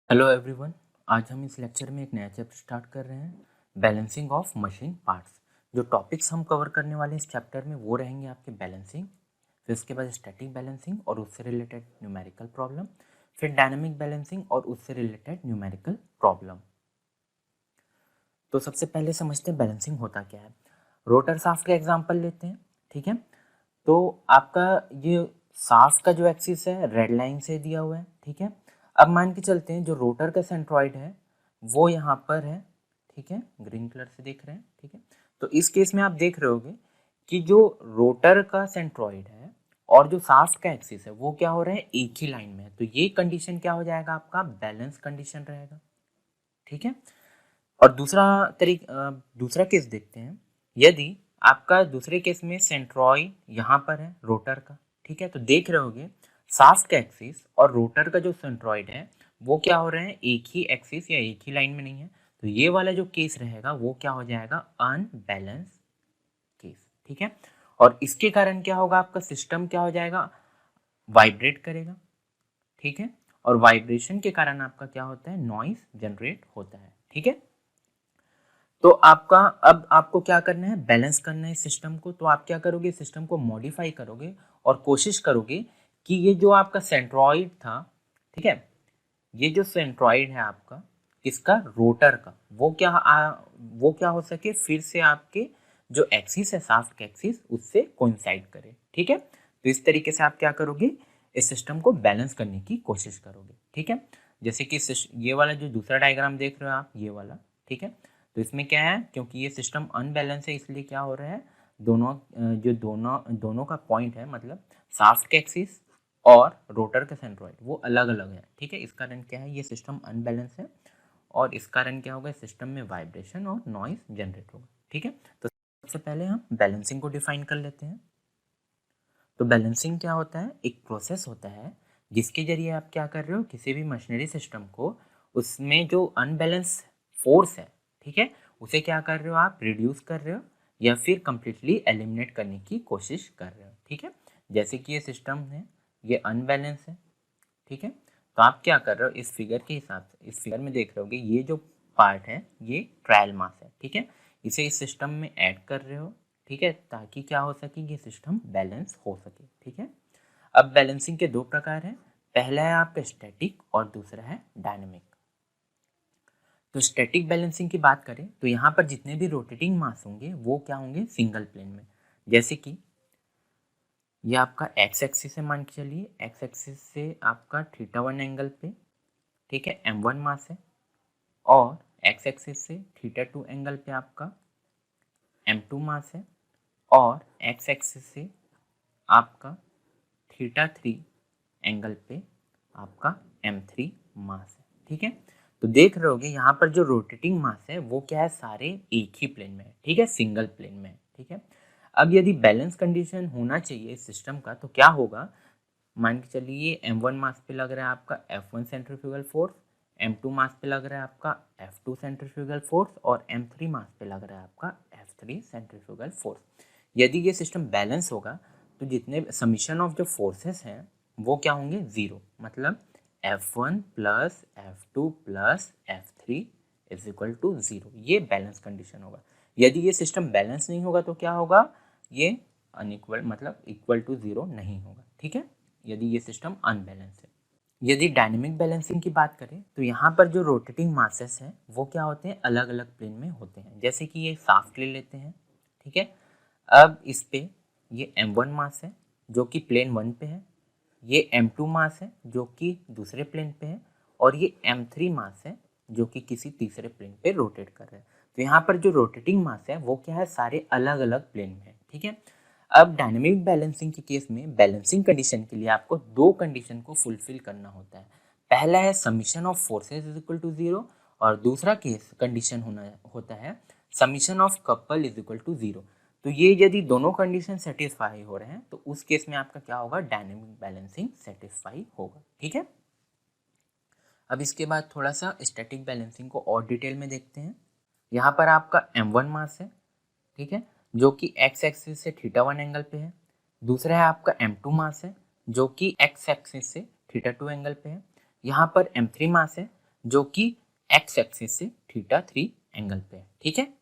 Hello everyone. आज हम इस लेक्चर में एक नया चैप्टर स्टार्ट कर रहे हैं, बैलेंसिंग ऑफ मशीन पार्ट्स। जो टॉपिक्स हम कवर करने वाले हैं इस चैप्टर में वो रहेंगे आपके बैलेंसिंग, फिर उसके बाद स्टैटिक बैलेंसिंग और उससे रिलेटेड न्यूमेरिकल प्रॉब्लम, फिर डायनामिक बैलेंसिंग और उससे रिलेटेड न्यूमेरिकल प्रॉब्लम। तो सबसे पहले समझते हैं बैलेंसिंग होता क्या है। रोटर शाफ्ट का एग्जाम्पल लेते हैं। ठीक है, तो आपका ये शाफ्ट का जो एक्सिस है रेड लाइन से दिया हुआ है। ठीक है, अब मान के चलते हैं जो रोटर का सेंट्रॉइड है वो यहाँ पर है। ठीक है, ग्रीन कलर से देख रहे हैं। ठीक है, तो इस केस में आप देख रहे होगे कि जो रोटर का सेंट्रॉइड है और जो शाफ्ट का एक्सिस है वो क्या हो रहा है, एक ही लाइन में है। तो ये कंडीशन क्या हो जाएगा, आपका बैलेंस कंडीशन रहेगा। ठीक है, और दूसरा केस देखते हैं। यदि आपका दूसरे केस में सेंट्रॉइड यहाँ पर है रोटर का। ठीक है, तो देख रहे होगे शाफ्ट का एक्सिस और रोटर का जो सेंट्रॉइड है वो क्या हो रहे हैं, एक ही एक्सिस या एक ही लाइन में नहीं है। तो ये वाला जो केस रहेगा वो क्या हो जाएगा, अनबैलेंस केस। ठीक है, और इसके कारण क्या होगा, आपका सिस्टम क्या हो जाएगा, वाइब्रेट करेगा। ठीक है, और वाइब्रेशन के कारण आपका क्या होता है, नॉइस जनरेट होता है। ठीक है, तो आपका अब आपको क्या करना है, बैलेंस करना है सिस्टम को। तो आप क्या करोगे, सिस्टम को मॉडिफाई करोगे और कोशिश करोगे कि ये जो आपका सेंट्रॉइड था, ठीक है, ये जो सेंट्रॉइड है आपका किसका, रोटर का, वो क्या हो सके, फिर से आपके जो एक्सिस है शाफ्ट के एक्सिस उससे कोइंसाइड करे। ठीक है, तो इस तरीके से आप क्या करोगे, इस सिस्टम को बैलेंस करने की कोशिश करोगे। ठीक है, जैसे कि ये वाला जो दूसरा डायग्राम देख रहे हो आप, ये वाला। ठीक है, तो इसमें क्या है, क्योंकि ये सिस्टम अनबैलेंस है इसलिए क्या हो रहा है, दोनों का पॉइंट है, मतलब शाफ्ट के एक्सिस और रोटर का सेंट्रॉइड वो अलग अलग है। ठीक है, इस कारण क्या है, ये सिस्टम अनबैलेंस है और इस कारण क्या होगा, सिस्टम में वाइब्रेशन और नॉइस जनरेट होगा। ठीक है, तो सबसे पहले हम बैलेंसिंग को डिफाइन कर लेते हैं। तो बैलेंसिंग क्या होता है, एक प्रोसेस होता है जिसके जरिए आप क्या कर रहे हो, किसी भी मशीनरी सिस्टम को, उसमें जो अनबैलेंस फोर्स है, ठीक है, उसे क्या कर रहे हो, आप रिड्यूस कर रहे हो या फिर कंप्लीटली एलिमिनेट करने की कोशिश कर रहे हो। ठीक है, जैसे कि ये सिस्टम है, ये अनबैलेंस है। ठीक है, तो आप क्या कर रहे हो, इस फिगर के हिसाब से, इस फिगर में देख रहे होगे ये जो पार्ट है ये ट्रायल मास है। ठीक है, इसे इस सिस्टम में ऐड कर रहे हो। ठीक है, ताकि क्या हो सके, ये सिस्टम बैलेंस हो सके। ठीक है, अब बैलेंसिंग के दो प्रकार हैं, पहला है आपका स्टैटिक और दूसरा है डायनेमिक। तो स्टैटिक बैलेंसिंग की बात करें तो यहाँ पर जितने भी रोटेटिंग मास होंगे वो क्या होंगे, सिंगल प्लेन में। जैसे कि ये आपका एक्स एक्सिस है, मान के चलिए एक्स एक्सिस से आपका थीटा 1 एंगल पे, ठीक है, m1 मास है, और एक्स एक्सिस से थीटा 2 एंगल पे आपका m2 मास है, और एक्स एक्सिस से आपका थीटा 3 एंगल पे आपका m3 मास है। ठीक है, तो देख रहे होगे यहाँ पर जो रोटेटिंग मास है वो क्या है, सारे एक ही प्लेन में है। ठीक है, सिंगल प्लेन में है। ठीक है, अब यदि बैलेंस कंडीशन होना चाहिए इस सिस्टम का तो क्या होगा, मान के चलिए m1 मास पे लग रहा है आपका F1 सेंट्रीफ्यूगल फोर्स, m2 मास पे लग रहा है आपका F2 सेंट्रीफ्यूगल फोर्स और m3 मास पे लग रहा है आपका F3 सेंट्रीफ्यूगल फोर्स। यदि ये सिस्टम बैलेंस होगा तो जितने समीशन ऑफ जो फोर्सेस हैं वो क्या होंगे, जीरो, मतलब F1 plus F2 plus F3 is equal to zero. ये बैलेंस कंडीशन होगा। यदि ये सिस्टम बैलेंस नहीं होगा तो क्या होगा, ये अनइक्वल, मतलब इक्वल टू जीरो नहीं होगा। ठीक है, यदि ये सिस्टम अनबैलेंस है। यदि डायनेमिक बैलेंसिंग की बात करें तो यहाँ पर जो रोटेटिंग मासेस हैं वो क्या होते हैं, अलग अलग प्लेन में होते हैं। जैसे कि ये शाफ्ट ले लेते हैं। ठीक है, अब इस पे ये m1 मास है जो कि प्लेन 1 पे है, ये m2 मास है जो कि दूसरे प्लेन पे है, और ये m3 मास है जो कि किसी तीसरे प्लेन पे रोटेट कर रहे हैं। तो यहाँ पर जो रोटेटिंग मास है वो क्या है, सारे अलग अलग प्लेन में है। ठीक है, अब डायनेमिक बैलेंसिंग के केस में बैलेंसिंग कंडीशन के लिए आपको दो कंडीशन को फुलफिल करना होता है। पहला है summation of forces is equal to zero, और दूसरा केस कंडीशन होता है summation of couple is equal to zero. तो ये यदि दोनों कंडीशन सेटिस्फाई हो रहे हैं तो उस केस में आपका क्या होगा, डायनेमिक बैलेंसिंग सेटिस्फाई होगा। ठीक है, अब इसके बाद थोड़ा सा स्टैटिक बैलेंसिंग को और डिटेल में देखते हैं। यहाँ पर आपका m1 मास है, ठीक है, जो कि एक्स एक्सिस से थीटा 1 एंगल पे है। दूसरा है आपका m2 मास है जो कि एक्स एक्सिस से थीटा 2 एंगल पे है। यहाँ पर m3 मास है जो कि एक्स एक्सिस से थीटा 3 एंगल पे है, ठीक है।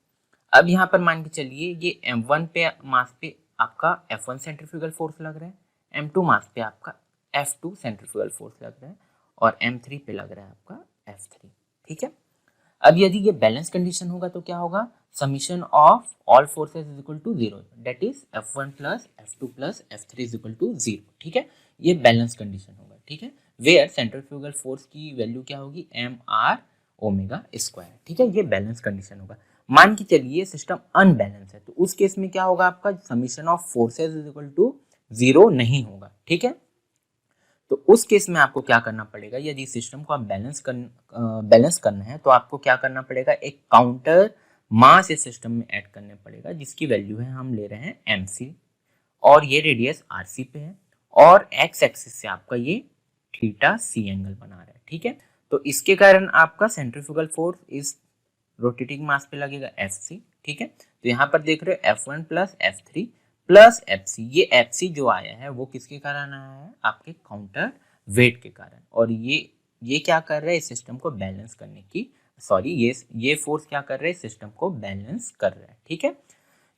अब यहाँ पर मान के चलिए ये m1 पे मास पे आपका F1 सेंट्रीफ्यूगल फोर्स लग रहा है, m2 मास पे आपका F2 सेंट्रीफ्यूगल फोर्स लग रहा है और m3 पे लग रहा है आपका F3, ठीक है। अब यदि ये बैलेंस कंडीशन होगा तो क्या होगा, summation of all forces is equal to 0, that is F1 plus F2 plus F3 is equal to 0, ठीक है। ये बैलेंस कंडीशन होगा, ठीक है, वेयर सेंट्रीफ्यूगल फोर्स की वैल्यू क्या होगी, mr ओमेगा स्क्वायर, ठीक है। ये बैलेंस कंडीशन होगा। मान के चलिए सिस्टम अनबैलेंस है तो उस केस में क्या होगा, आपका summation of forces is equal to 0 नहीं होगा, ठीक है। तो उस केस में आपको क्या करना पड़ेगा, यदि सिस्टम को आप बैलेंस करना है तो आपको क्या करना पड़ेगा, एक काउंटर मास इस सिस्टम में ऐड करने पड़ेगा जिसकी वैल्यू है, हम ले रहे हैं mc, और ये रेडियस rc पे है और x एक्सिस से आपका ये थीटा c एंगल बना रहा है, ठीक है। तो इसके कारण आपका सेंट्रीफ्यूगल फोर्स इस रोटेटिंग मास पे लगेगा Fc, ठीक है। तो यहाँ पर देख रहे हो F1 plus F3 plus Fc, ये Fc जो आया है वो किसके कारण आया है, आपके काउंटर वेट के कारण। और ये क्या कर रहा है, इस सिस्टम को बैलेंस करने की, सॉरी ये फोर्स क्या कर रहा है, सिस्टम को बैलेंस कर रहा है, ठीक है।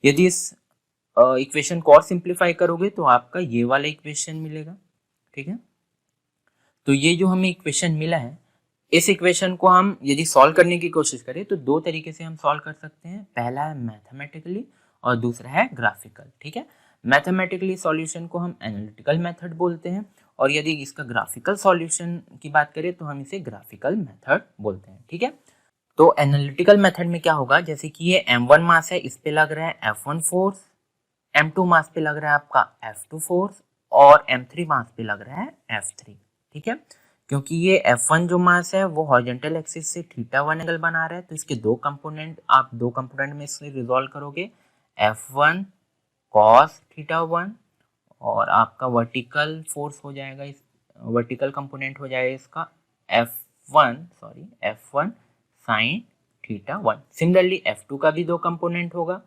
यदि इस इक्वेशन को और सिंप्लीफाई करोगे तो आपका ये वाला इक्वेशन मिलेगा, ठीक है। तो ये जो हमें इक्वेशन मिला है, इस इक्वेशन को हम यदि सॉल्व करने की कोशिश करें तो दो तरीके से हम सॉल्व कर सकते हैं, पहला है मैथमेटिकली और दूसरा है ग्राफिकल, ठीक है। मैथमेटिकली सॉल्यूशन को हम एनालिटिकल मेथड बोलते हैं और यदि इसका ग्राफिकल सॉल्यूशन की बात करें तो हम इसे ग्राफिकल मेथड बोलते हैं, ठीक है। तो एनालिटिकल मेथड में क्या होगा, जैसे कि ये m1 मास है, इस पे लग रहा है F1 फोर्स, m2 मास पे लग रहा है आपका F2 फोर्स और m3 मास पे लग रहा है F3, ठीक है। क्योंकि ये F1 जो मास है वो हॉरिजॉन्टल एक्सिस से थीटा 1 एंगल बना रहा है तो इसके दो कंपोनेंट, आप दो कंपोनेंट में इससे रिजॉल्व करोगे, F1 cos थीटा 1 और आपका वर्टिकल फोर्स हो जाएगा, इस वर्टिकल कंपोनेंट हो जाएगा इसका F1 sine theta 1। Similarly F2 का भी दो कंपोनेंट होगा,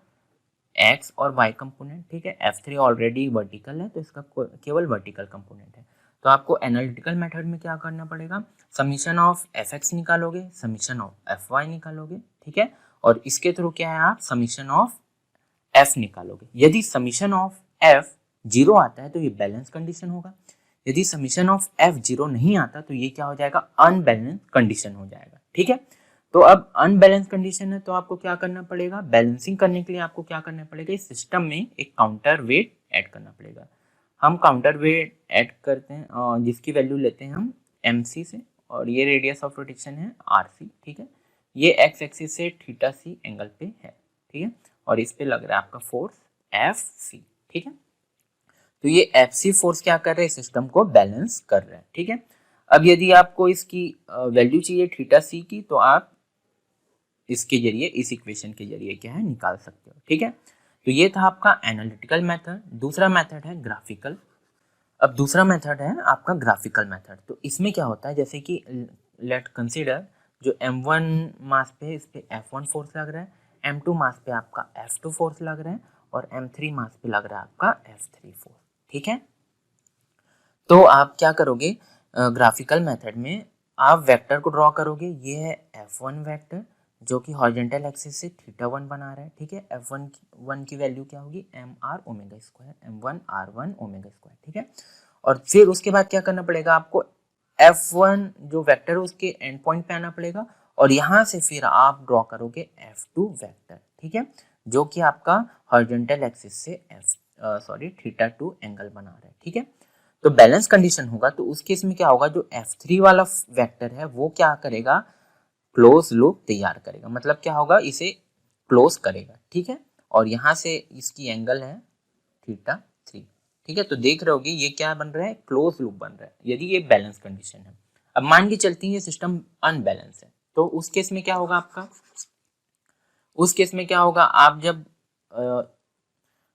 एक्स और वाई कंपोनेंट, ठीक है। F3 ऑलरेडी वर्टिकल है तो इसका केवल वर्टिकल कंपोनेंट है। तो आपको एनालिटिकल मेथड में क्या करना पड़ेगा, समीशन ऑफ एफ एक्स निकालोगे, समीशन ऑफ एफ वाई निकालोगे, ठीक है। और इसके थ्रू क्या है, आप समीशन ऑफ एफ निकालोगे। यदि समीशन ऑफ एफ 0 आता है तो ये बैलेंस कंडीशन होगा, यदि समीशन ऑफ एफ 0 नहीं आता तो ये क्या हो जाएगा, अनबैलेंस कंडीशन हो जाएगा, ठीक है। तो अब अनबैलेंस कंडीशन है तो आपको क्या करना पड़ेगा, बैलेंसिंग करने के लिए आपको क्या करना पड़ेगा, इस सिस्टम में एक काउंटर वेट ऐड करना पड़ेगा। हम काउंटर वेट ऐड करते हैं जिसकी वैल्यू लेते हैं हम mc से और ये रेडियस ऑफ रोटेशन है rc, ठीक है। ये x एक्सिस से थीटा c एंगल पे है, ठीक है, और इस पे लग रहा है आपका फोर्स fc, ठीक है। तो ये fc फोर्स क्या कर रहा है, सिस्टम को बैलेंस कर रहा है, ठीक है। अब यदि आपको इसकी वैल्यू चाहिए थीटा c की तो आप इसके जरिए, इस इक्वेशन के जरिए क्या है, निकाल सकते हो, ठीक है। तो ये था आपका एनालिटिकल मेथड। दूसरा मेथड है ग्राफिकल। अब दूसरा मेथड है आपका ग्राफिकल मेथड। तो इसमें क्या होता है, जैसे कि लेट कंसीडर जो m1 मास पे है इस पे F1 फोर्स लग रहा है, m2 मास पे आपका F2 फोर्स लग रहा है और m3 मास पे लग रहा है आपका F3 फोर्स, ठीक है। तो आप क्या करोगे, ग्राफिकल मेथड में आप वेक्टर को ड्रॉ करोगे, ये है F1 वेक्टर जो कि हॉरिजॉन्टल एक्सिस से थीटा 1 बना रहा है, ठीक है। F1 की वैल्यू क्या होगी, mr omega square, m1 r1 omega square, ठीक है। और फिर उसके बाद क्या करना पड़ेगा आपको, F1 जो वेक्टर है उसके एंड पॉइंट पे आना पड़ेगा और यहाँ से फिर आप ड्रॉ करोगे F2 वेक्टर, ठीक है, जो कि आपका हॉरिजॉन्टल एक्सिस से थीटा 2 एंगल बना रहा है, ठीक है। तो बैलेंस कंडीशन होगा तो उस केस में क्या होगा, जो F3 वाला वेक्टर है वो क्या करेगा, क्लोज लूप तैयार करेगा, मतलब क्या होगा, इसे क्लोज करेगा, ठीक है। और यहाँ से इसकी एंगल है थीटा 3, ठीक है। तो देख रहे होगे ये क्या बन रहा है, क्लोज लूप बन रहा है, यदि ये बैलेंस कंडीशन है। अब मान के चलते हैं ये सिस्टम अनबैलेंस है तो उस केस में क्या होगा आपका, उस केस में क्या होगा, आप जब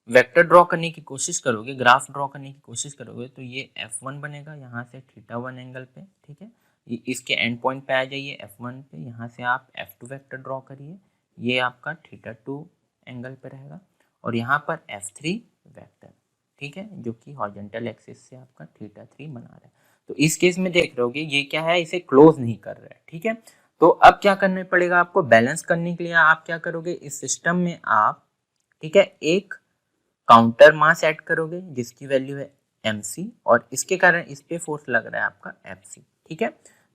वेक्टर ड्रॉ करने की कोशिश करोगे, ग्राफ ड्रॉ करने की कोशिश करोगे तो ये F1 बनेगा यहाँ से थीटा 1 एंगल पे, ठीक है। इसके एंड पॉइंट पे आ जाइए F1 पे, यहाँ से आप F2 वेक्टर ड्रॉ करिए, ये आपका थीटा 2 एंगल पे रहेगा और यहाँ पर F3 वेक्टर, ठीक है, जो कि हॉरिजॉन्टल एक्सिस से आपका थीटा 3 बना रहा है। तो इस केस में देख रहे होगे ये क्या है, इसे क्लोज नहीं कर रहा है, ठीक है। तो अब क्या करना पड़ेगा आपको, बैलेंस करने के लिए आप क्या करोगे, इस सिस्टम में आप, ठीक है, एक काउंटर मास ऐड करोगे जिसकी वैल्यू है mc, और इसके कारण इस पे फोर्स लग रहा है आपका fc, ठीक है।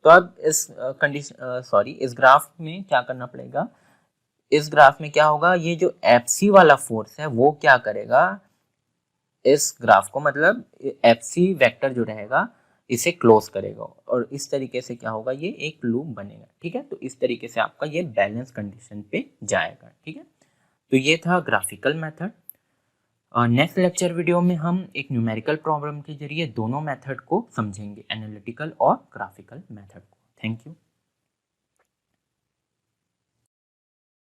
तो अब इस कंडीशन इस ग्राफ में क्या करना पड़ेगा, इस ग्राफ में क्या होगा, ये जो fc वाला फोर्स है वो क्या करेगा, इस ग्राफ को मतलब fc वेक्टर जो रहेगा इसे क्लोज करेगा, और इस तरीके से क्या होगा, ये एक लूप बनेगा, ठीक है। तो इस तरीके से आपका ये बैलेंस कंडीशन पे जाएगा, ठीक है। तो ये था graphical method. Next lecture video में हम एक न्यूमेरिकल प्रॉब्लम के जरिए दोनों मेथड को समझेंगे, एनालिटिकल और ग्राफिकल मेथड को। Thank you.